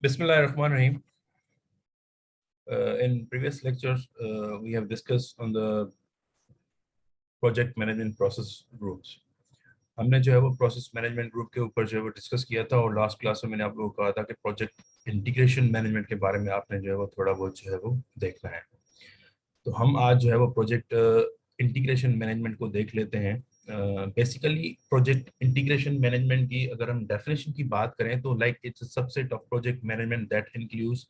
Bismillahirrahmanirrahim. In previous lectures, we have discussed on the project management process groups. हमने जो है वो process management group के ऊपर जो है वो डिस्कस किया था और लास्ट क्लास में मैंने आप लोगों को कहा था कि प्रोजेक्ट इंटीग्रेशन मैनेजमेंट के बारे में आपने जो है वो थोड़ा बहुत जो है वो देखना है। तो हम आज जो है वो प्रोजेक्ट इंटीग्रेशन मैनेजमेंट को देख लेते हैं। बेसिकली प्रोजेक्ट इंटीग्रेशन मैनेजमेंट की अगर हम डेफिनेशन की बात करें तो like it's a subset of project management that includes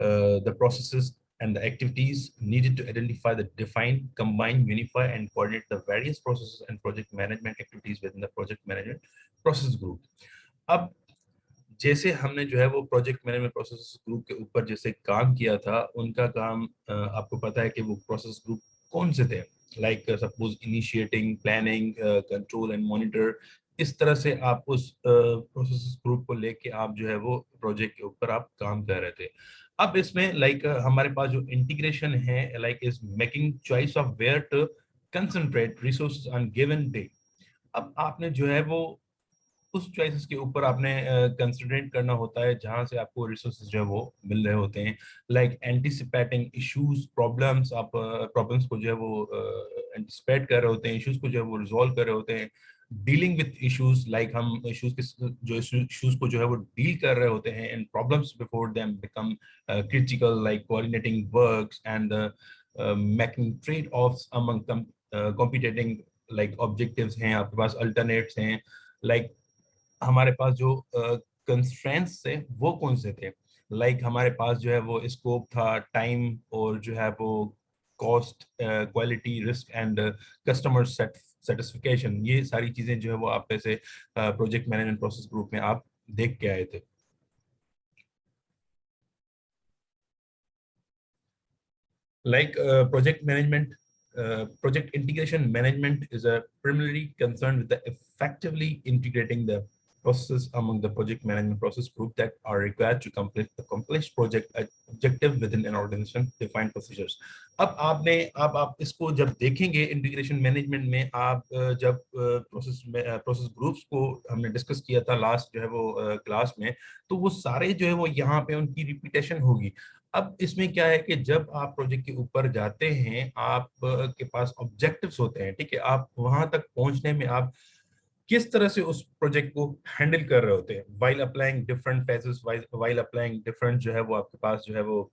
the processes and the activities needed to identify the define, combine, unify and coordinate the various processes and project management activities within the project management process group. अब जैसे हमने जो है वो project management process group के ऊपर जैसे काम किया था, उनका काम आपको पता है कि वो प्रोसेस ग्रुप कौन से थे, like suppose initiating, planning, control and monitor. इस तरह से आप उस प्रोसेस ग्रुप को लेके आप जो है वो प्रोजेक्ट के ऊपर आप काम कर रहे थे। अब इसमें लाइक हमारे पास जो इंटीग्रेशन है like is making choice of where to concentrate resources on given day. अब आपने जो है वो उस चॉइसेस के ऊपर आपने कंसिडरेट करना होता है जहां से आपको रिसोर्सेज जो है वो मिल रहे होते हैं, लाइक एंटिसिपेटिंग इश्यूज, प्रॉब्लम्स। आप प्रॉब्लम्स को जो है वो एंटिसिपेट कर रहे होते हैं, इश्यूज को जो है वो रिजॉल्व कर रहे होते हैं। डीलिंग विद इश्यूज, लाइक हम इश्यूज के जो इश्यूज को जो है वो डील कर रहे होते हैं, and problems before them become critical, like coordinating works and making trade offs among competing like objectives हैं, आपके पास अल्टरनेट्स हैं। लाइक हमारे पास जो कंस्ट्रेंट्स थे वो कौन से थे, लाइक हमारे पास जो है वो स्कोप था, टाइम, और जो है वो cost, quality, risk and customer satisfaction. ये सारी चीजें जो है वो आप ऐसे प्रोजेक्ट मैनेजमेंट प्रोसेस ग्रुप में आप देख के आए थे। Like project integration management is a primarily concerned with the effectively integrating the processes among the project management process group that are required to complete the complex project objective within an organization defined procedures. अब आप इसको जब देखेंगे integration management में, आप जब process groups को हमने डिस्कस किया था लास्ट जो है वो क्लास में, तो वो सारे जो है वो यहाँ पे उनकी रिपीटेशन होगी। अब इसमें क्या है कि जब आप प्रोजेक्ट के ऊपर जाते हैं, आप के पास ऑब्जेक्टिव्स होते हैं, ठीक है, आप वहां तक पहुंचने में आप किस तरह से उस प्रोजेक्ट को हैंडल कर रहे होते हैं, while applying different phases, while applying different जो है वो आपके पास जो है वो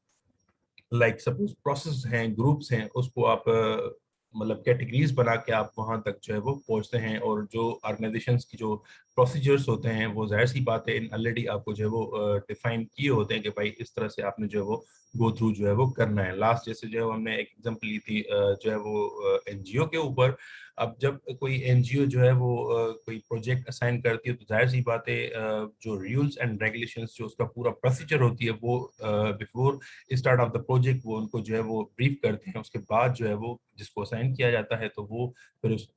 लाइक सपोज प्रोसेस हैं, ग्रुप्स हैं, उसको आप मतलब कैटेगरीज बना के आप वहां तक जो है वो पहुंचते हैं। और जो ऑर्गेनाइजेशंस की जो प्रोसीजर्स होते हैं वो जाहिर सी बात है ऑलरेडी आपको जो है वो डिफाइन किए होते हैं कि भाई इस तरह से आपने जो है वो गो थ्रू जो है वो करना है। लास्ट जैसे जो है हमने एक एग्जांपल ली थी जो है वो एनजीओ के ऊपर। अब जब कोई एनजीओ जो है वो कोई प्रोजेक्ट असाइन करती है तो जाहिर सी बात है जो रूल्स एंड रेगुलेशंस, जो उसका पूरा प्रोसीजर होती है वो before start of the project वो उनको जो है वो ब्रीफ करते हैं। उसके बाद जो है वो जिसको असाइन किया जाता है तो वो फिर उस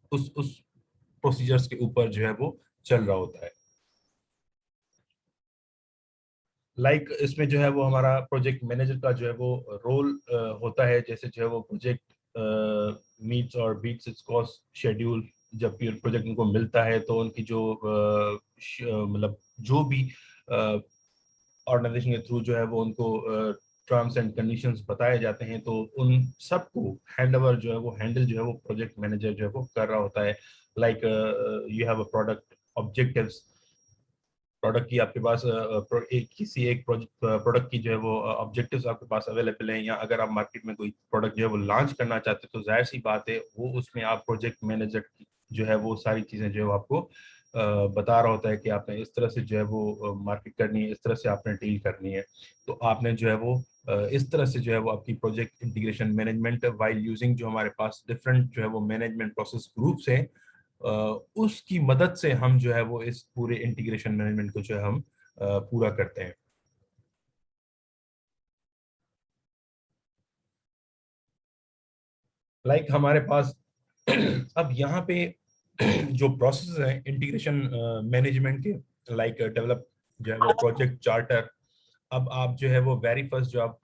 प्रोसीजर्स के ऊपर जो है वो चल रहा होता है। लाइक इसमें जो है वो हमारा प्रोजेक्ट मैनेजर का जो है वो रोल होता है, जैसे जो है वो प्रोजेक्ट मीट्स और बीट्स इट्स कॉस्ट शेड्यूल। जब प्रोजेक्ट उनको मिलता है तो उनकी जो मतलब जो भी ऑर्गेनाइजेशन के थ्रू जो है वो उनको टर्म्स एंड कंडीशंस बताए जाते हैं, तो उन सबको हैंड ओवर जो है वो हैंडल जो है वो प्रोजेक्ट मैनेजर जो है वो कर रहा होता है। Like you have a product objectives, product की आपके पास किसी एक प्रोडक्ट की जो है वो ऑब्जेक्टिव्स आपके पास अवेलेबल हैं, या अगर आप मार्केट में कोई प्रोडक्ट जो है वो लॉन्च करना चाहते हैं तो जाहिर सी बात है वो उसमें आप प्रोजेक्ट मैनेजर जो है वो सारी चीजें जो है वो आपको बता रहा होता है कि आपने इस तरह से जो है वो मार्केट करनी है, इस तरह से आपने डील करनी है। तो आपने जो है वो इस तरह से जो है वो आपकी project integration management while using जो हमारे पास डिफरेंट जो है वो मैनेजमेंट प्रोसेस ग्रुप्स हैं, उसकी मदद से हम जो है वो इस पूरे इंटीग्रेशन मैनेजमेंट को जो है हम पूरा करते हैं। लाइक हमारे पास अब यहाँ पे जो प्रोसेस है इंटीग्रेशन मैनेजमेंट के, लाइक डेवलप जो है वो प्रोजेक्ट चार्टर। अब आप जो है वो वेरी फर्स्ट जो आप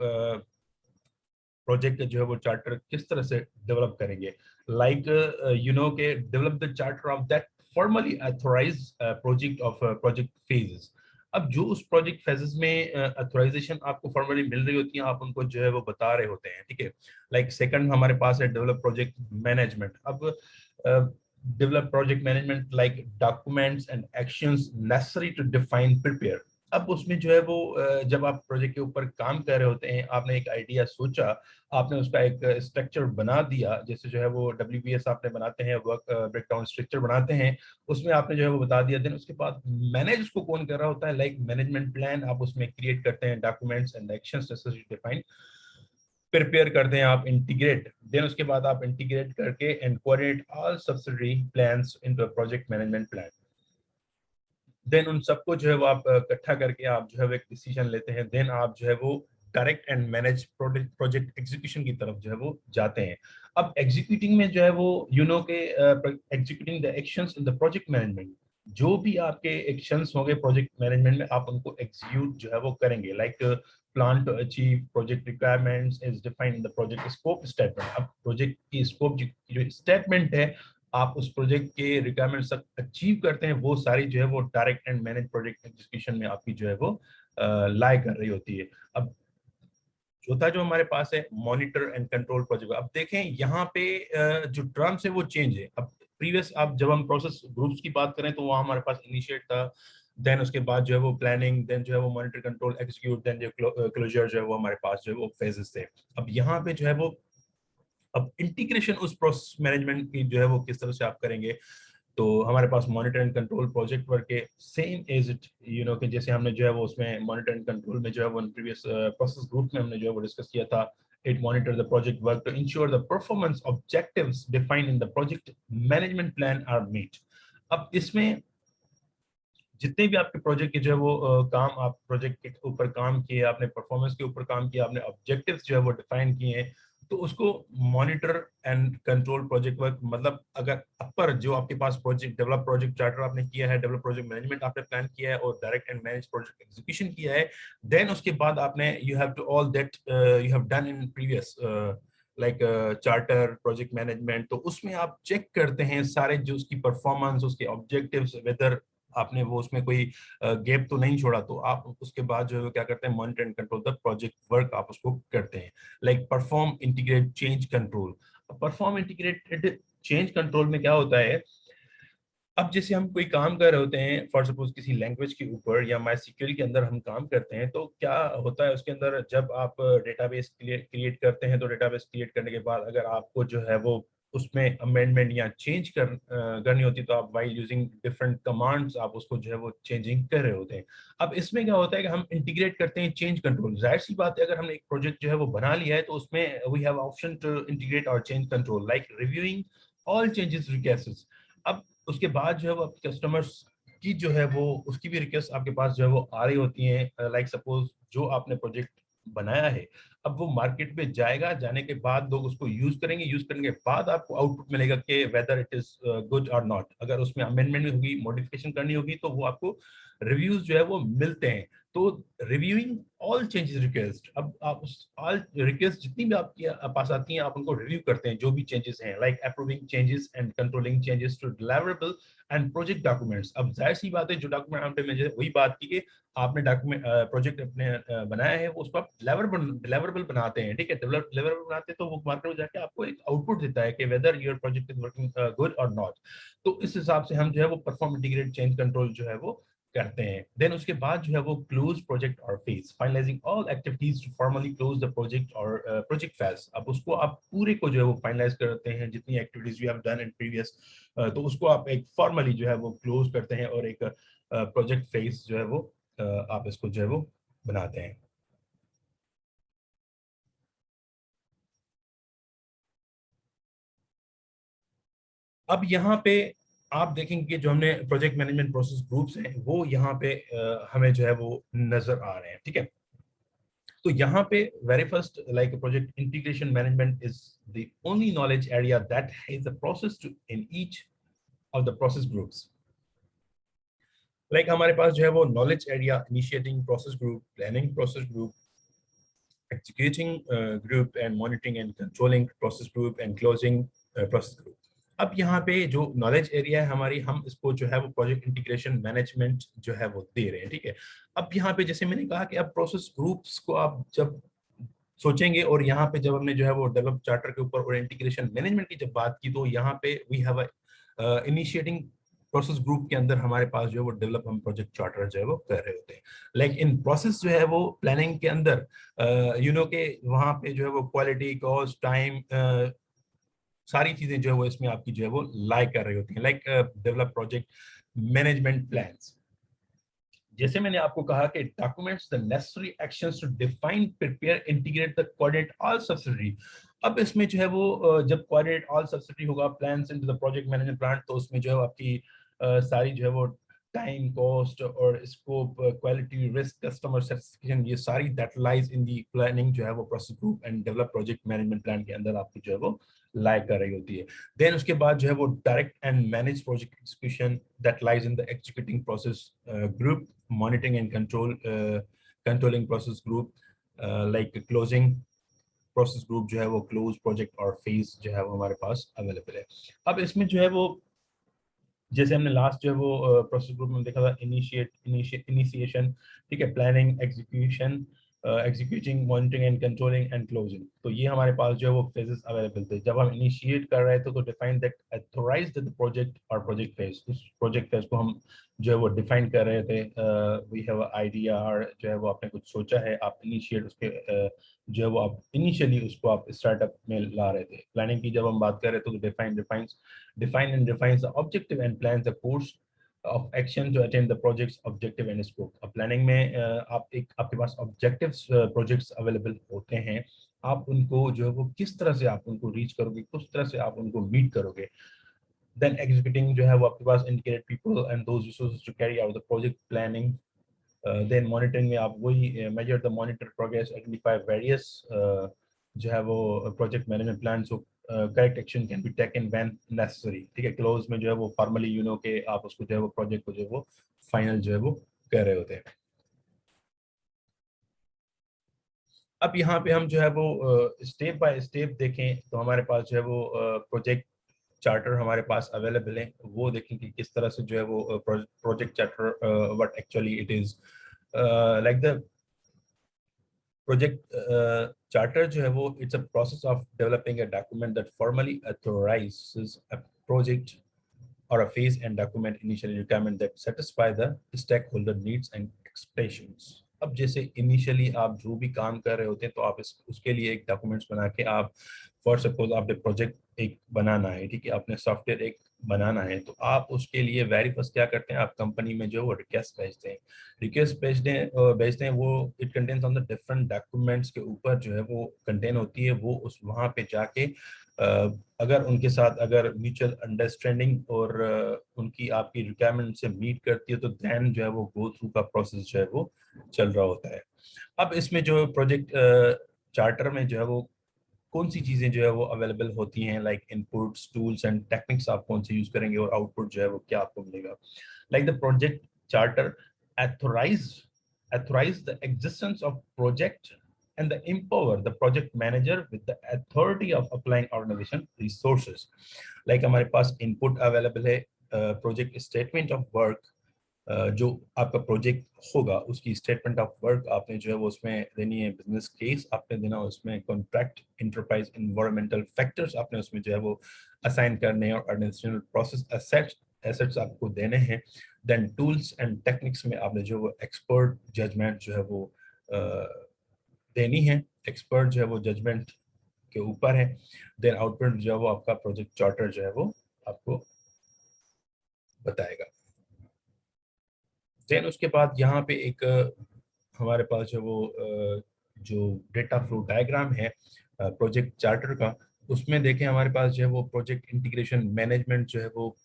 प्रोजेक्ट जो है वो चार्टर किस तरह से डेवलप करेंगे, लाइक यू नो के develop the charter of that formally authorize project of project phases. अब जो उस प्रोजेक्ट फेजेस में अथोराइजेशन आपको फॉर्मली मिल रही होती है, आप उनको जो है वो बता रहे होते हैं, ठीक है। लाइक सेकंड हमारे पास है डेवलप प्रोजेक्ट मैनेजमेंट। अब develop project management like documents and actions necessary to define prepare. अब उसमें जो है वो जब आप प्रोजेक्ट के ऊपर काम कर रहे होते हैं, आपने एक आइडिया सोचा, आपने उसका एक स्ट्रक्चर बना दिया, जैसे जो है वो WBS आपने बनाते हैं, वर्क ब्रेकडाउन स्ट्रक्चर बनाते हैं, उसमें आपने जो है वो बता दिया। देन उसके बाद मैनेज उसको कौन कर रहा होता है, लाइक मैनेजमेंट प्लान आप उसमें क्रिएट करते हैं, documents and actions necessary define prepare करते हैं, आप इंटीग्रेट। देन उसके बाद आप इंटीग्रेट करके and coordinate all subsidiary plans into a project management plan. Then उन सबको जो है वो आप इकट्ठा करके आप जो है वो एक डिसीजन लेते हैं। देन आप जो है वो direct and manage project execution की तरफ जो है वो जाते हैं। अब एग्जीक्यूटिंग में जो है वो के executing the actions in the project management, जो भी आपके एक्शंस होंगे प्रोजेक्ट मैनेजमेंट में, आप उनको एग्जीक्यूट जो है वो करेंगे। Like plan to achieve project requirements is defined in the project scope statement. अब प्रोजेक्ट की स्कोप जो स्टेटमेंट है, आप उस प्रोजेक्ट के रिक्वायरमेंट्स तक अचीव करते हैं, वो सारी जो है वो direct and manage project execution में आपकी जो है वो लाई कर रही होती है। अब चौथा जो हमारे पास है मॉनिटर एंड कंट्रोल प्रोजेक्ट। अब देखें यहाँ पे जो टर्म्स है वो चेंज है। अब प्रीवियस आप जब हम प्रोसेस ग्रुप्स की बात करें तो वहाँ हमारे पास इनिशिएट था, देन उसके बाद जो है वो प्लानिंग, देन जो है वो मॉनिटर कंट्रोल एग्जीक्यूट, देन जो क्लोजर जो है वो हमारे पास जो है वो फेजेस थे। अब यहाँ पे जो है वो अब इंटीग्रेशन उस प्रोसेस मैनेजमेंट की जो है वो किस तरह से आप करेंगे। तो हमारे पास monitor and control project work के सेम एज इट कि जैसे हमने जो है वो उसमें मॉनिटर एंड कंट्रोल में जो है वो प्रीवियस प्रोसेस ग्रुप में हमने जो है वो डिस्कस किया था। It monitor the project work to ensure the performance objectives defined in the project management plan are meet. अब इसमें जितने भी आपके प्रोजेक्ट के जो है वो काम आप प्रोजेक्ट के ऊपर काम किए, आपने परफॉर्मेंस के ऊपर काम किया, आपने ऑब्जेक्टिव्स जो है वो डिफाइन किए हैं, तो उसको monitor and control project work, मतलब अगर अपर जो आपके पास प्रोजेक्ट डेवलप प्रोजेक्ट चार्टर आपने किया है, डेवलप प्रोजेक्ट मैनेजमेंट आपने प्लान किया है और direct and manage project execution किया है, देन उसके बाद आपने you have to all that you have done in previous like charter project management, तो उसमें आप चेक करते हैं सारे जो उसकी परफॉर्मेंस, उसके ऑब्जेक्टिव्स, वेदर आपने वो उसमें कोई गैप तो नहीं छोड़ा। तो आप उसके बाद जो है क्या करते हैं, monitor and control the project work आप उसको करते हैं। Like perform integrate change control. Perform integrated change control में क्या होता है, अब जैसे हम कोई काम कर रहे होते हैं फॉर सपोज किसी लैंग्वेज के ऊपर या माई सिक्योरिटी के अंदर हम काम करते हैं, तो क्या होता है उसके अंदर जब आप डेटाबेस क्रिएट करते हैं, तो डेटाबेस क्रिएट करने के बाद अगर आपको जो है वो उसमें अमेंडमेंट या चेंज करनी होती है, तो आप वाइल यूजिंग डिफरेंट कमांड्स आप उसको जो है वो चेंजिंग कर रहे होते हैं। अब इसमें क्या होता है कि हम इंटीग्रेट करते हैं चेंज कंट्रोल। जाहिर सी बात है, अगर हमने एक प्रोजेक्ट जो है वो बना लिया है, तो उसमें we have option to integrate और change control like reviewing all changes requests. अब उसके बाद जो है वो कस्टमर्स की जो है वो उसकी भी रिक्वेस्ट आपके पास जो है वो आ रही होती हैं। लाइक सपोज जो आपने प्रोजेक्ट बनाया है, अब वो मार्केट पे जाएगा, जाने के बाद लोग उसको यूज करेंगे, यूज करने के बाद आपको आउटपुट मिलेगा कि वेदर इट इज गुड और नॉट। अगर उसमें अमेंडमेंट होगी, मॉडिफिकेशन करनी होगी, तो वो आपको रिव्यूज जो है वो मिलते हैं। तो रिव्यूइंग ऑल चेंजेस रिक्वेस्ट, अब आप उस ऑल रिक्वेस्ट जितनी भी आपके पास आती हैं, आप उनको रिव्यू करते हैं जो भी चेंजेस हैं, like approving changes and controlling changes to deliverable and project documents. अब जाहिर सी बात है, जो डॉक्यूमेंट आपने मुझे वही बात की कि आपने डॉक्यूमेंट प्रोजेक्ट अपने बनाया है, वो उसको आप डिलीवरेबल बनाते हैं, ठीक है। डिलीवरेबल बनाते हैं तो वो मार्केट में जाके आपको एक आउटपुट देता है कि whether your project is working good और नॉट। तो इस हिसाब से हम जो है वो परफॉर्म इंटीग्रेट चेंज कंट्रोल जो है वो करते हैं। देन उसके बाद जो है वो क्लोज प्रोजेक्ट और phase, finalising all activities to formally close the project और प्रोजेक्ट फेज। अब उसको आप पूरे को जो है वो फाइनलाइज करते हैं, जितनी activities you have done in previous, तो उसको आप एक फॉर्मली जो है वो क्लोज करते हैं और एक प्रोजेक्ट फेज जो है वो आप इसको जो है वो बनाते हैं। अब यहाँ पे आप देखेंगे कि जो हमने प्रोजेक्ट मैनेजमेंट प्रोसेस ग्रुप्स हैं, वो यहाँ पे हमें जो है वो नजर आ रहे हैं, ठीक है। तो यहाँ पे very first like project integration management is the only knowledge area that has the process to in each of the process groups. Like हमारे पास जो है वो knowledge area, initiating process group, planning process group, executing group, and monitoring and controlling process group, and closing process group. अब यहाँ पे जो knowledge area है हमारी, हम इसको जो है वो प्रोजेक्ट इंटीग्रेशन मैनेजमेंट जो है वो दे रहे हैं, ठीक है। अब यहाँ पे जैसे मैंने कहा कि अब प्रोसेस ग्रुप्स को आप जब सोचेंगे, और यहाँ पे जब हमने जो है वो डेवलप चार्टर के ऊपर और इंटीग्रेशन मैनेजमेंट की जब बात की, तो यहाँ पे we have initiating process group के अंदर हमारे पास जो है वो डेवलप हम प्रोजेक्ट चार्टर जो है वो कर रहे होते हैं। लाइक इन प्रोसेस जो है वो प्लानिंग के अंदर यू नो के वहाँ पे जो है वो क्वालिटी, कॉस्ट, टाइम, सारी चीजें जो है वो इसमें आपकी जो है वो लाई कर रही होती हैं। Like develop project management plans, जैसे मैंने आपको कहा कि documents the necessary actions to define, prepare, integrate the, coordinate all subsidiary. अब इसमें जो है वो जब कोऑर्डिनेट ऑल सब्सिडरी होगा plans into the project management plan, तो उसमें जो है आपकी सारी जो है वो टाइम, कॉस्ट और scope, quality, risk, customer satisfaction, ये सारी that lies in the planning जो है वो process group and develop project management plan के अंदर आपकी जो है वो लाई कर रही होती है। देन उसके बाद जो है वो direct and manage project execution that lies in the executing process group, monitoring and controlling process group, like closing process group जो है वो क्लोज प्रोजेक्ट और फेज जो है वो हमारे पास अवेलेबल है। अब इसमें जो है वो जैसे हमने लास्ट जो है वो प्रोसेस ग्रुप में देखा था, इनिशिएशन, ठीक है, planning, execution, executing, monitoring and controlling and closing, तो ये हमारे पास जो है वो फेजेस अवेलेबल थे। जब हम इनिशिएट कर रहे थे तो define that authorised the project और प्रोजेक्ट फेज, उस प्रोजेक्ट फेज को हम जो है वो डिफाइन कर रहे थे। वी हैव आइडिया, और जो है वो आपने कुछ सोचा है, आप इनिशिएट उसके जो है वो आप इनिशियली उसको आप स्टार्टअप में ला रहे थे। प्लानिंग की जब हम बात कर रहे थे तो define and defines the objective and plans the course of action to attain the project's objective and scope। अब प्लानिंग में आप एक आपके पास ऑब्जेक्टिव्स प्रोजेक्ट्स अवेलेबल होते हैं, आप उनको जो है वो किस तरह से आप उनको रीच करोगे, किस तरह से आप उनको मीट करोगे। देन एग्जीक्यूटिंग जो है वो आपके पास indicate people and those resources to carry out the project planning. Then monitoring में आप वही measure the monitor progress, identify various जो है वो project management plan, so correct action can be taken when necessary, ठीक है। क्लोज में जो है वो फॉर्मली यू नो के आप उसको जो है वो प्रोजेक्ट को जो है वो फाइनल जो है वो कर रहे होते हैं। अब यहाँ पे हम जो है वो स्टेप बाय स्टेप देखें तो हमारे पास जो है वो प्रोजेक्ट चार्टर हमारे पास अवेलेबल है, वो देखें कि किस तरह से जो है वो project charter what actually it is. Like the project charter जो है वो it's a process of developing a document that formally authorises a project or a phase and document initially requirement that satisfy the stakeholder needs and expectations। अब जैसे initially आप जो भी काम कर रहे होते हैं तो आप उसके लिए एक डॉक्यूमेंट्स बना के आप, फॉर सपोज आपने प्रोजेक्ट एक बनाना है, ठीक है, आपने सॉफ्टवेयर एक बनाना है, तो आप उसके लिए वेरी फर्स्ट क्या करते हैं, आप कंपनी में जो वो रिक्वेस्ट भेजते हैं, भेजते हैं वो it contains on the different documents के ऊपर जो है वो कंटेन होती है, वो उस वहाँ पे जाके अगर उनके साथ अगर म्यूचुअल अंडरस्टैंडिंग और उनकी आपकी रिक्वायरमेंट से मीट करती है तो देन जो है वो गो थ्रू का प्रोसेस जो है वो चल रहा होता है। अब इसमें जो प्रोजेक्ट चार्टर में जो है वो कौन सी चीजें जो है वो अवेलेबल होती हैं, like inputs, tools and techniques आप कौन से यूज करेंगे, और आउटपुट जो है वो क्या आपको मिलेगा। Like the project charter authorize authorize the existence of project and the empower the project manager with the authority of applying organization resources। like हमारे पास input available है, project statement of work, जो आपका प्रोजेक्ट होगा उसकी statement of work आपने जो है वो उसमें देनी है, बिजनेस केस आपने देना है उसमें, कॉन्ट्रैक्ट, इंटरप्राइज एनवायरमेंटल फैक्टर्स आपने उसमें जो है वो असाइन करने हैं, और ऑर्गेनाइजेशनल प्रोसेस एसेट्स आपको देने हैं। देन टूल्स एंड टेक्निक्स में आपने जो वो एक्सपर्ट जजमेंट जो है वो देनी है, एक्सपर्ट जो है वो जजमेंट के ऊपर है। देन आउटपुट जो है वो आपका प्रोजेक्ट चार्टर जो है वो आपको बताएगा। देन उसके बाद यहाँ पे एक हमारे पास जो वो जो डेटा फ्लो डायग्राम है प्रोजेक्ट चार्टर का, उसमें देखें हमारे पास जो है वो प्रोजेक्ट इंटीग्रेशन मैनेजमेंट जो है वो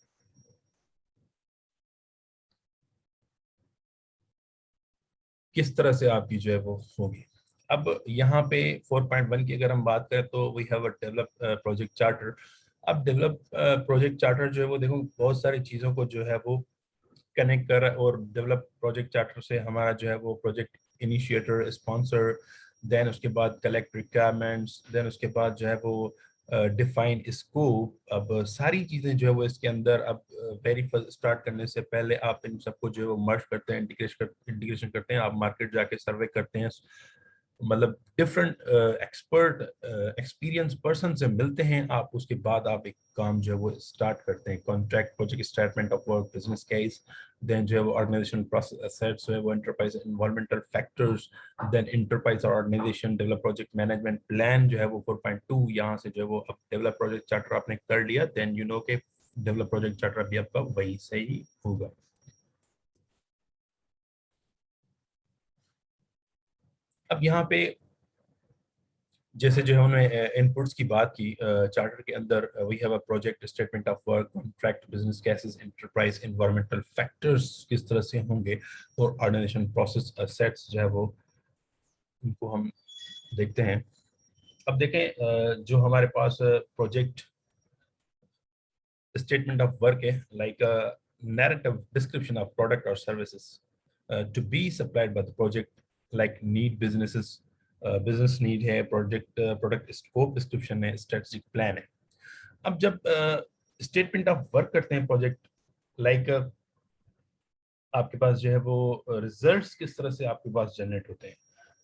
किस तरह से आपकी जो है वो होगी। अब यहाँ पे 4.1 की अगर हम बात करें तो we have a develop project charter. अब डेवलप प्रोजेक्ट चार्टर जो है वो देखो बहुत सारी चीज़ों को जो है वो कनेक्ट कर, और डेवलप प्रोजेक्ट चार्टर से हमारा जो है वो प्रोजेक्ट इनिशिएटर, स्पॉन्सर, देन उसके बाद कलेक्ट रिक्वायरमेंट्स, देन उसके बाद जो है वो डिफाइन स्कोप। अब सारी चीज़ें जो है वो इसके अंदर, अब वेरी फर्स्ट स्टार्ट करने से पहले आप इन सबको जो है वो मर्ज करते हैं, इंटीग्रेशन करते हैं, आप मार्केट जाके सर्वे करते हैं, मतलब डिफरेंट एक्सपर्ट एक्सपीरियंस पर्सन से मिलते हैं आप, उसके बाद आप एक काम जो है वो स्टार्ट करते हैं। Contract, project statement of work, business case, then जो है वो ऑर्गेनाइजेशन प्रोसेस एसेट्स जो है वो enterprise environmental factors, then enterprise और organisation develop project management plan जो है वो 4.2। यहाँ से जो है वो अब डेवलप प्रोजेक्ट चार्टर आपने कर लिया, देन यू नो के डेवलप प्रोजेक्ट चार्टर भी आपका वही सही होगा। अब यहाँ पे जैसे जो है उन्होंने इनपुट्स की बात की चार्टर के अंदर, we have a project statement of work, contract, business cases, enterprise environmental factors किस तरह से होंगे, और ऑर्गेनाइजेशन प्रोसेस सेट्स जो है वो उनको हम देखते हैं। अब देखें जो हमारे पास प्रोजेक्ट स्टेटमेंट ऑफ वर्क है, like narrative description of product or services to be supplied by the project, like need businesses, business need है, प्रोजेक्ट प्रोडक्ट स्कोप डिस्क्रिप्शन है, स्ट्रेटेजिक प्लान है। अब जब स्टेटमेंट ऑफ वर्क करते हैं project, like आपके पास जो है वो रिजल्ट्स किस तरह से आपके पास जनरेट होते हैं,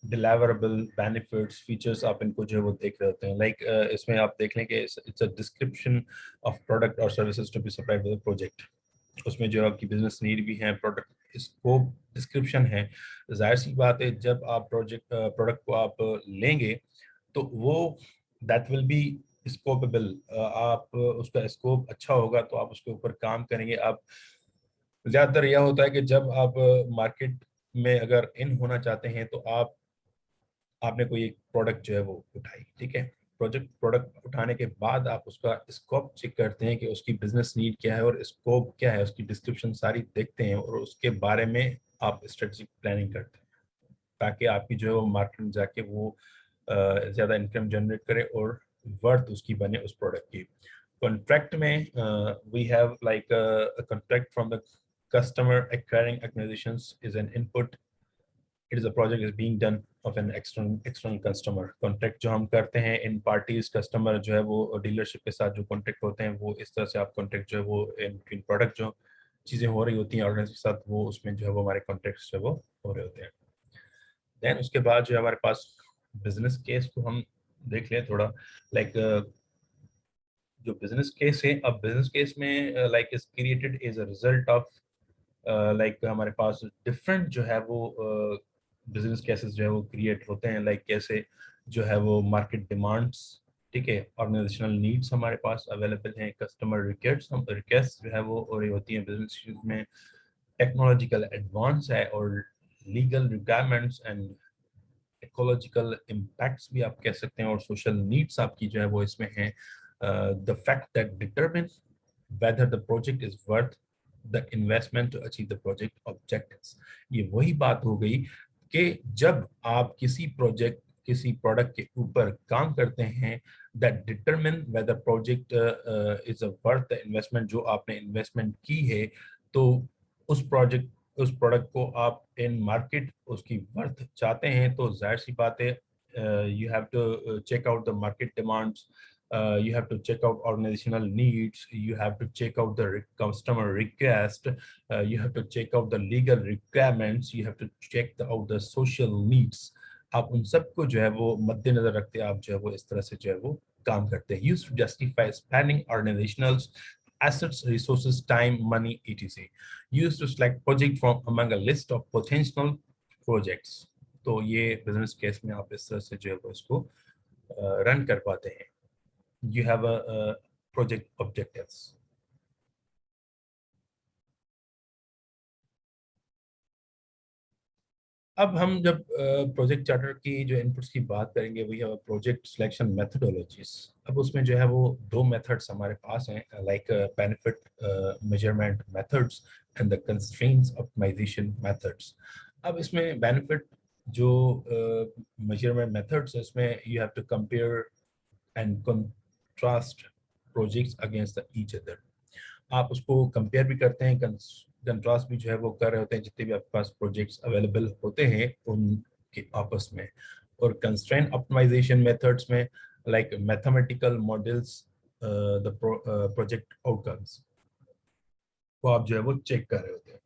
डिलीवरेबल, बेनिफिट्स, फीचर्स, आप इनको जो है वो देख रहे होते हैं। लाइक इसमें आप देख लें कि it's a description of product और services to be supplied by the project. उसमें जो आपकी बिजनेस नीड भी है, प्रोडक्ट स्कोप डिस्क्रिप्शन है। जाहिर सी बात है जब आप प्रोडक्ट को आप लेंगे तो वो दैट विल बी स्कोपेबल, आप उसका स्कोप अच्छा होगा तो आप उसके ऊपर काम करेंगे। आप ज्यादातर यह होता है कि जब आप मार्केट में अगर इन होना चाहते हैं तो आपने कोई एक प्रोडक्ट जो है वो उठाई, ठीक है, प्रोडक्ट उठाने के बाद आप उसका स्कोप चेक करते हैं कि उसकी बिजनेस नीड क्या है और स्कोप क्या है, उसकी डिस्क्रिप्शन सारी देखते हैं और उसके बारे में आप स्ट्रेटेजिक प्लानिंग करते हैं, ताकि आपकी जो है वो मार्केट में जाके वो ज़्यादा इनकम जनरेट करे और वर्थ उसकी बने उस प्रोडक्ट की। कॉन्ट्रैक्ट में we have like contract from the customer acquiring organisations is an input, it is a project is being done of an external customer. Contract जो हम करते हैं इन पार्टीज, कस्टमर जो है वो डीलरशिप के साथ जो कॉन्ट्रैक्ट होते हैं, वो इस तरह से आप कॉन्ट्रैक्ट जो है वो इन प्रोडक्ट जो चीज़ें हो रही होती हैं ऑर्गेनाइज के साथ, वो उसमें जो है वो हमारे कॉन्ट्रैक्ट जो है वो हो रहे होते हैं। देन उसके बाद जो है हमारे पास बिजनेस केस को हम देख लें थोड़ा, लाइक जो बिजनेस केस है, अब बिजनेस केस में like is created as a result of, like हमारे पास डिफरेंट जो है वो बिजनेस केसेस जो है वो क्रिएट होते हैं, लाइक कैसे जो है वो मार्केट डिमांड्स, ठीक है, ऑर्गेनाइजेशनल नीड्स हमारे पास अवेलेबल हैं, कस्टमर रिक्वेस्ट जो है वो हो रही होती हैं बिजनेस में, टेक्नोलॉजिकल एडवांस है, और legal requirements and ecological impacts भी आप कह सकते हैं, और सोशल नीड्स आपकी जो है वो इसमें हैं। The fact that determine whether the project is worth the investment to achieve the project objectives। ये वही बात हो गई कि जब आप किसी प्रोडक्ट के ऊपर काम करते हैं, that determine whether project is a worth the investment, जो आपने इन्वेस्टमेंट की है, तो उस प्रोडक्ट को आप इन मार्केट उसकी वर्थ चाहते हैं, तो जाहिर सी बात है you have to check out the market demands, you have to check out organizational needs, you have to check out the customer request, you have to check out the legal requirements, you have to check out the social needs। आप उन सबको जो है वो मद्देनजर रखते हैं, आप जो है वो इस तरह से जो है वो काम करते हैं। Use to justify spending organisational assets, resources, time, money, etc, used to select project from among a list of potential projects। तो ये बिजनेस केस में आप इस तरह से जो है वो इसको रन कर पाते हैं। You have a project objectives। अब हम जब प्रोजेक्ट चार्टर की जो इनपुट्स की बात करेंगे, वही है प्रोजेक्ट सिलेक्शन मेथडोलॉजीज। अब उसमें जो है वो दो मेथड्स हमारे पास हैं, like benefit measurement methods and the constraints optimisation methods. अब इसमें बेनिफिट जो मेजरमेंट मेथड्स है, इसमें you have to compare and contrast projects against each other. आप उसको कंपेयर भी करते हैं, कंट्रास्ट भी जो है वो कर रहे होते हैं, जितने भी आपके पास प्रोजेक्ट्स अवेलेबल होते हैं उनके आपस में। और कंस्ट्रेंट ऑप्टिमाइजेशन मेथड्स में like mathematical models, the project outcomes को आप जो है वो चेक कर रहे होते हैं.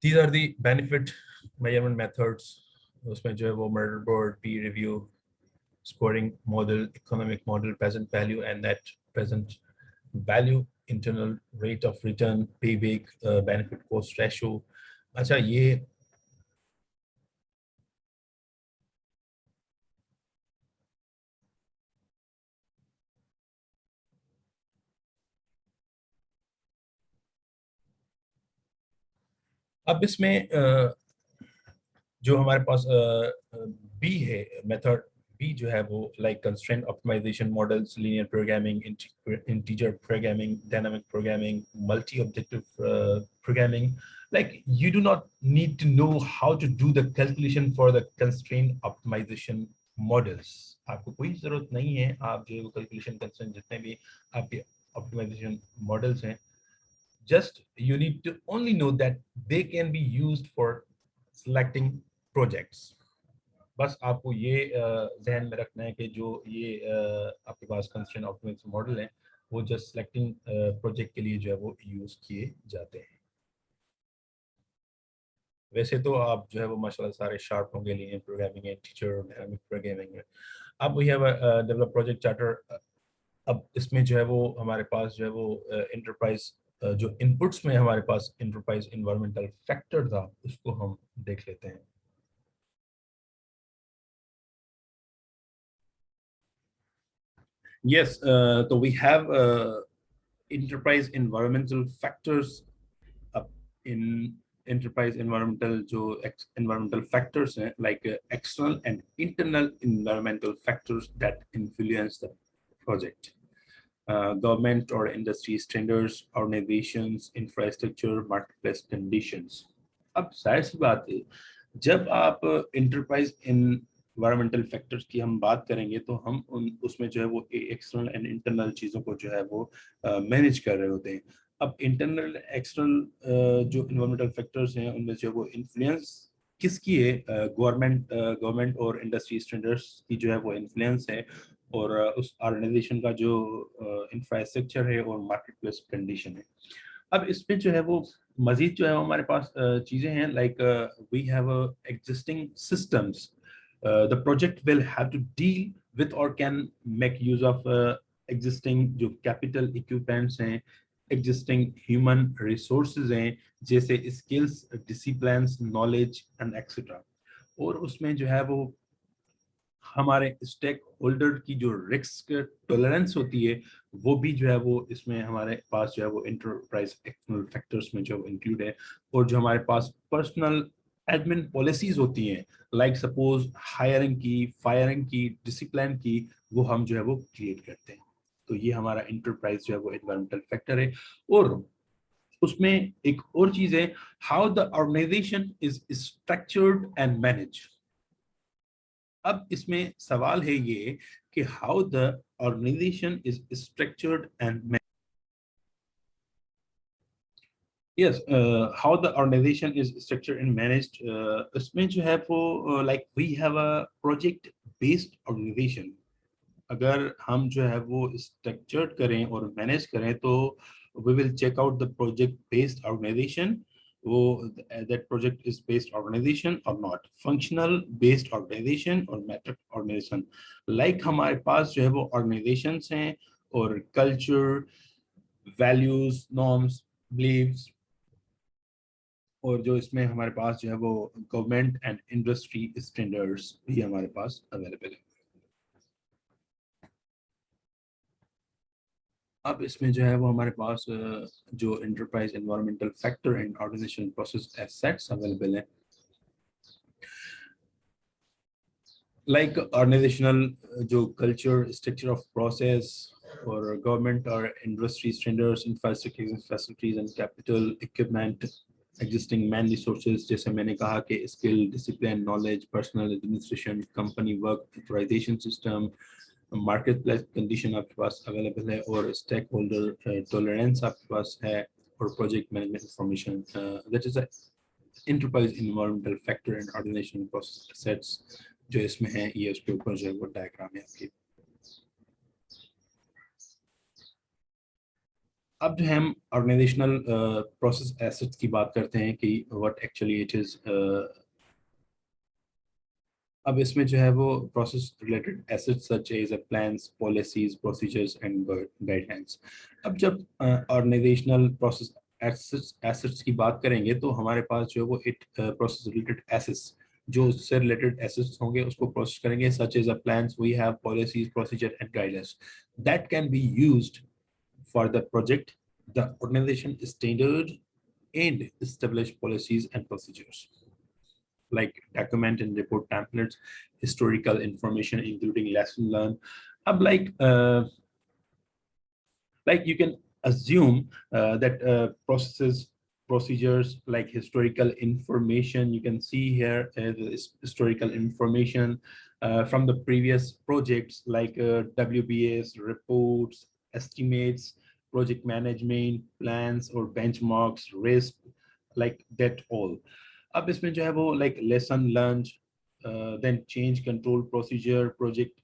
These are the benefit measurement methods. उसमें जो है वो motherboard, peer review, scoring model, economic model, present value and net present value, internal rate of return, payback, benefit cost ratio. अच्छा ये अब इसमें जो हमारे पास बी है मेथड बी जो है वो like constraint optimisation models, linear programming, integer programming, dynamic programming, multi objective programming. Like you do not need to know how to do the calculation for the constraint optimization models. आपको कोई जरूरत नहीं है आप जो कैलकुलेशन कंस्ट्रेंट जितने भी आपके ऑप्टिमाइजेशन मॉडल्स हैं, just you need to only know that they can be used for selecting projects. बस आपको ये जहन में रखना है कि जो ये आपके पास कंस्ट्रेंट ऑप्टिमाइजेशन मॉडल है वो जस्ट सिलेक्टिंग प्रोजेक्ट के लिए जो है वो यूज किए जाते हैं. वैसे तो आप जो है वो माशाल्लाह सारे शार्प होंगे, लीनियर प्रोग्रामिंग है, टीचर डायनामिक प्रोग्रामिंग है. अब we have develop project charter. अब इसमें जो है वो हमारे पास जो है वो इंटरप्राइज जो इनपुट्स में हमारे पास इंटरप्राइज एनवायरमेंटल फैक्टर था उसको हम देख लेते हैं. Yes, so we have enterprise environmental factors up in enterprise environmental जो environmental factors हैं, like external and internal environmental factors that influence the project. Government or industry standards, organizations, infrastructure, marketplace conditions. अब जाहिर सी बात है जब आप enterprise environmental factors की हम बात करेंगे तो हम उसमें जो है वो एक्सटर्नल एंड इंटरनल चीज़ों को जो है वो मैनेज कर रहे होते हैं. अब इंटरनल एक्सटर्नल जो इन्वायरमेंटल फैक्टर्स हैं उनमें जो है वो इन्फ्लुएंस किसकी है, गवर्नमेंट और इंडस्ट्री स्टैंडर्ड्स की जो है वो इन्फ्लुएंस है, और उस ऑर्गेनाइजेशन का जो इंफ्रास्ट्रक्चर है और मार्केट प्लेस कंडीशन है. अब इसमें जो है वो मजीद जो है हमारे पास चीज़ें हैं, like we have existing systems. The project will have to deal with or can make use of existing जो capital equipments हैं, existing human resources हैं, जैसे skills, disciplines, knowledge and etc. और उसमें जो है वो हमारे स्टेक होल्डर की जो रिस्क टॉलरेंस होती है वो भी जो है वो इसमें हमारे पास जो है वो इंटरप्राइज एक्सटर्नल फैक्टर्स में जो इंक्लूड है. और जो हमारे पास पर्सनल एडमिन पॉलिसीज होती हैं, लाइक सपोज हायरिंग की, फायरिंग की, डिसिप्लिन की, वो हम जो है वो क्रिएट करते हैं. तो ये हमारा इंटरप्राइज जो है वो एनवायरमेंटल फैक्टर है. और उसमें एक और चीज है, how the organisation is structured and manage. अब इसमें सवाल है ये कि how the organisation is structured and yes, how the organization is structured and managed. इसमें जो है वो like we have a project based organization. अगर हम जो है वो structured करें और manage करें तो we will check out the project based organization. वो that project is based organization or not, functional based organization or metric organization. Like हमारे पास जो है वो organizations हैं और culture, values, norms, beliefs, और जो इसमें हमारे पास जो है वो गवर्नमेंट एंड इंडस्ट्री स्टैंडर्ड्स भी हमारे पास अवेलेबल है. अब इसमें जो है वो हमारे पास जो enterprise environmental factor and organisation process assets available है, लाइक ऑर्गेनाइजेशनल जो कल्चर, स्ट्रक्चर ऑफ प्रोसेस, और गवर्नमेंट और industry standards, infrastructure, facilities and capital equipment, existing man resources जैसे मैंने कहा कि skill, discipline, knowledge, personal administration, company work authorisation system, market place condition आपके पास अवेलेबल है, और स्टेक होल्डर टॉलरेंस आपके पास है, for project management information. That is a enterprise environmental factor and organizational process assets जो इसमें है, ये उसके ऊपर जो है वो डायग्राम है आपकी। अब जो है हम ऑर्गेनाइजेशनल प्रोसेस एसेट्स की बात करते हैं कि व्हाट एक्चुअली इट इज। अब इसमें जो है वो process related assets such as plans, policies, procedures and guidelines. अब जब ऑर्गेनाइजेशनल प्रोसेस एसेट्स की बात करेंगे तो हमारे पास जो है वो इट प्रोसेस रिलेटेड एसेट्स, जो उससे रिलेटेड एसेट्स होंगे उसको प्रोसेस करेंगे, such as plans, we have policies, procedure and guidelines that can be used for the project. The organization standard and establish policies and procedures like document and report templates, historical information including lesson learned. Ab like you can assume that processes, procedures like historical information, you can see here historical information from the previous projects like WBS reports, estimates, project management plans or benchmarks, risk, like that all. अब इसमें जो है वो like lesson learned, then change control procedure, project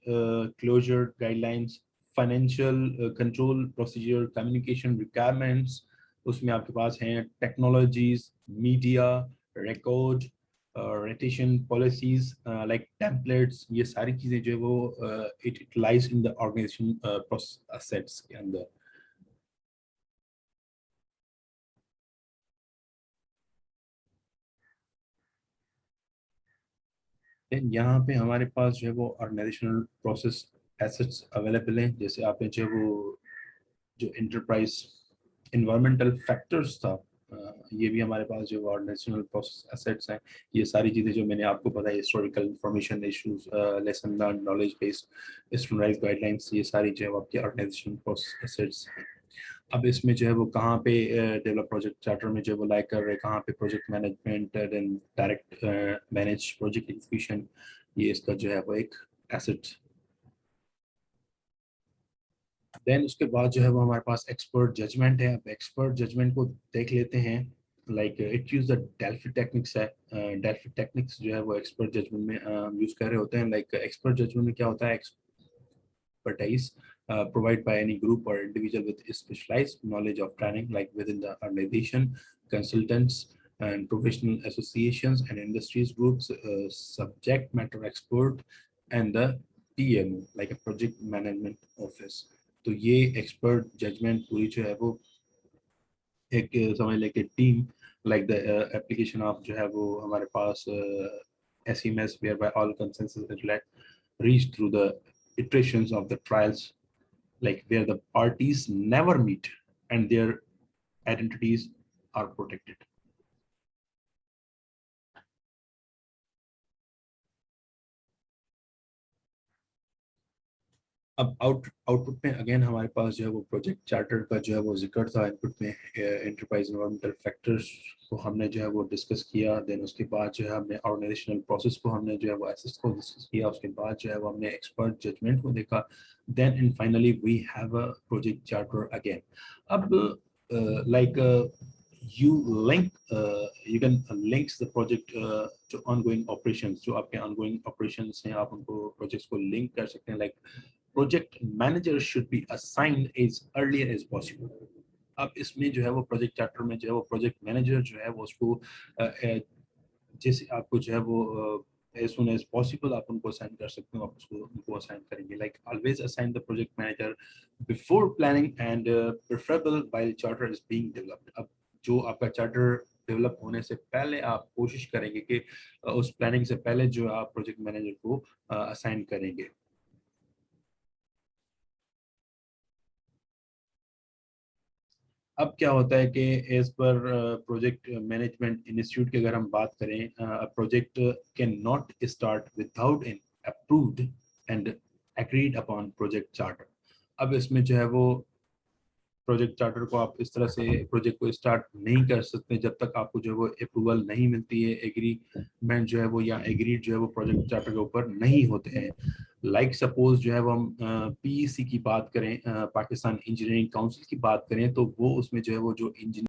closure guidelines, financial control procedure, communication requirements, उसमें आपके पास हैं technologies, media, record, rotation policies like templates, ये सारी चीजें जो है वो it lies in the organisation process assets के अंदर। यहाँ पे हमारे पास जो है वो ऑर्गेनाइजेशनल प्रोसेस एसेट्स अवेलेबल हैं। जैसे आपने जो वो जो एंटरप्राइज इन्वायरमेंटल फैक्टर्स था, ये भी हमारे पास जो ऑर्गेनाइजेशनल प्रोसेस एसेट्स हैं। ये सारी चीज़ें जो मैंने आपको बताई, historical information, issues, lesson learn, knowledge based, standardised guidelines, ये सारी जो है आपकी ऑर्गेनाइजेशन प्रोसेस एसेट्स हैं। अब इसमें जो है वो कहाँ पे डेवलप प्रोजेक्ट चार्टर में जो है वो लाइक कर रहे हैं, कहाँ पे project management, then direct manage project execution, ये इसका जो है वो एक एसेट। देन उसके बाद जो है वो हमारे पास एक्सपर्ट जजमेंट है। अब एक्सपर्ट जजमेंट को देख लेते हैं। Like it use the Delphi techniques है। डेल्फी टेक्निक्स जो है वो एक्सपर्ट जजमेंट में यूज कर रहे होते हैं। लाइक एक्सपर्ट जजमेंट में क्या होता है, expertise provided by any group or individual with specialized knowledge of training, like within the organization, consultants and professional associations and industries groups, subject matter expert, and the PMO, like a project management office. तो ये expert judgement पूरी जो है वो एक समझ लेके team, like the application of जो है वो हमारे पास SEMS, whereby all consensus is reached through the iterations of the trials, like where the parties never meet and their identities are protected. अब आउटपुट में अगेन हमारे पास जो है वो प्रोजेक्ट चार्टर का जो है वो जिक्र था। इनपुट में एंटरप्राइज एनवायरमेंटल फैक्टर्स को हमने जो है वो डिस्कस किया। देन उसके बाद जो है हमने ऑर्गेनाइजेशनल प्रोसेस को हमने जो है वो एसेस को डिस्कस किया। उसके बाद जो है वो हमने एक्सपर्ट जजमेंट को देखा। Then and finally we have a project charter again. अब like you link you can links the project to ongoing operations, जो आपके ongoing operations हैं आप उनको projects को link कर सकते हैं। like project manager should be assigned as earlier as possible। अब इसमें जो है वो प्रोजेक्ट चार्टर में जो है वो प्रोजेक्ट मैनेजर जो है वो उसको जैसे आपको जो है वो as soon as possible आप उनको असाइन कर सकते हो, आप उसको उनको असाइन करेंगे। like always assign the project manager before planning and preferable while charter is being developed। अब जो आपका चार्टर डेवलप होने से पहले आप कोशिश करेंगे कि उस प्लानिंग से पहले जो आप प्रोजेक्ट मैनेजर को असाइन करेंगे। अब क्या होता है कि as per project management institute की अगर हम बात करें, project can not start without an approved and agreed upon project charter. अब इसमें जो है वो प्रोजेक्ट चार्टर को आप इस तरह से प्रोजेक्ट को स्टार्ट नहीं कर सकते जब तक आपको जो है वो अप्रूवल नहीं मिलती है, एग्रीमेंट जो है वो या एग्रीड जो है वो प्रोजेक्ट चार्टर के ऊपर नहीं होते हैं। लाइक सपोज जो है वो हम PEC की बात करें, पाकिस्तान इंजीनियरिंग काउंसिल की बात करें, तो वो उसमें जो है वो जो इंजीनियर